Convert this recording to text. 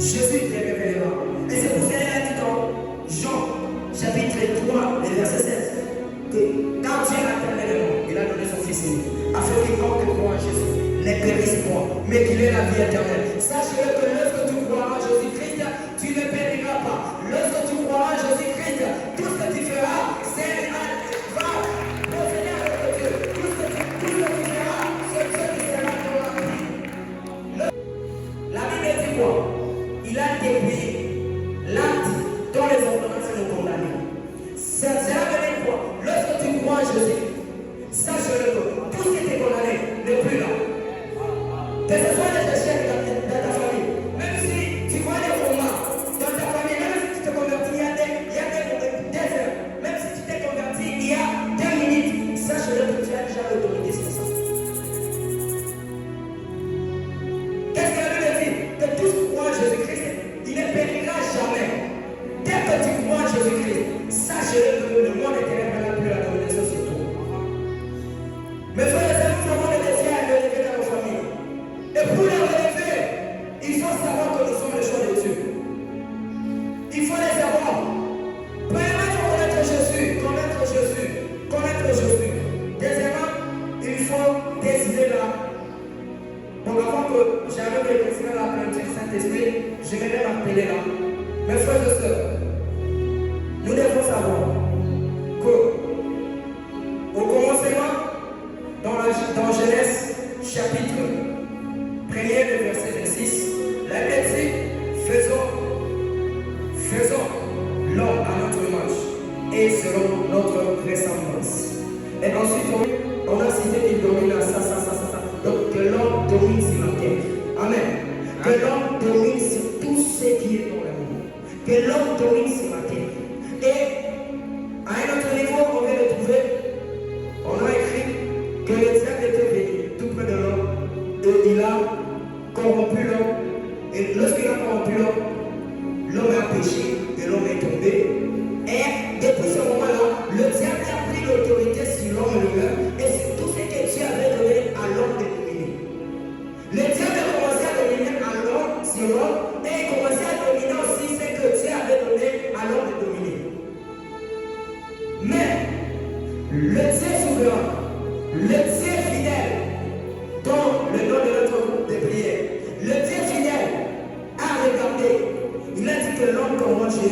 Jésus te révélera. Et c'est pour cela qu'il a dit dans Jean, chapitre 3, verset 16, que quand Dieu a éternel le monde, il a donné son Fils unique, afin que quiconque croit en Jésus ne périsse point, mais qu'il ait la vie éternelle. Sache-le que lorsque tu croiras en Jésus-Christ, tu ne périras pas. Lorsque tu croiras en Jésus-Christ, tout ce que tu feras, c'est va procéder avec Dieu. Tout ce que tu feras, c'est Dieu qui sera dans la vie. La Bible dit quoi? Il a dépouillé l'acte dont les ordonnances nous condamnent. Cela veut dire quoi? Lorsque tu crois en Jésus, sache-le que tout ce qui t'est condamné n'est plus là. Que ce soit les échecs dans ta famille, même si tu vois des moments dans ta famille, même si tu te convertis, il y a des heures, même si tu t'es converti il y a 2 minutes, sache-le que tu as déjà l'autorité sur ça. Qu'est-ce que la Bible dit? Que tout ce qui croit en Jésus-Christ, il ne périra jamais. Dès que tu crois en Jésus-Christ, sache-le que le monde éternel n'a plus la domination sur toi. Mes frères et sœurs, nous avons des désirs à relever dans nos familles. Et pour les relever, il faut savoir que nous sommes le choix de Dieu. Il faut les savoir. Premièrement, connaître Jésus, connaître Jésus, connaître Jésus. Deuxièmement, il faut décider là. Donc avant que j'arrive à décider la plénitude du Saint-Esprit, je vais m'appeler là. Mes frères et sœurs, nous devons savoir que au commencement, dans Genèse chapitre 1er, le verset 26, la Bible dit, faisons l'homme à notre image et selon notre ressemblance. Et ensuite, on a cité qu'il domine à ça. Donc que l'homme domine sur la terre. Amen. Que l'homme domine sur tout ce qui est dans le monde. Que l'homme domine sur la terre. Et à un autre niveau, on vient de trouver, on a écrit que le diable était venu tout près de l'homme et il a corrompu l'homme. Et lorsqu'il a corrompu l'homme a péché et l'homme est tombé. Et depuis ce moment-là, le diable a pris l'autorité sur l'homme lui-même et sur tout ce que Dieu avait donné à l'homme de dominer. Le diable a commencé à dominer à l'homme sur l'homme et il commençait à dominer aussi ce que Dieu avait donné à l'homme de dominer. Mais le Dieu souverain, le Dieu fidèle, dont le nom de notre groupe de prière, le Dieu fidèle a regardé, il a dit que l'homme comment j'ai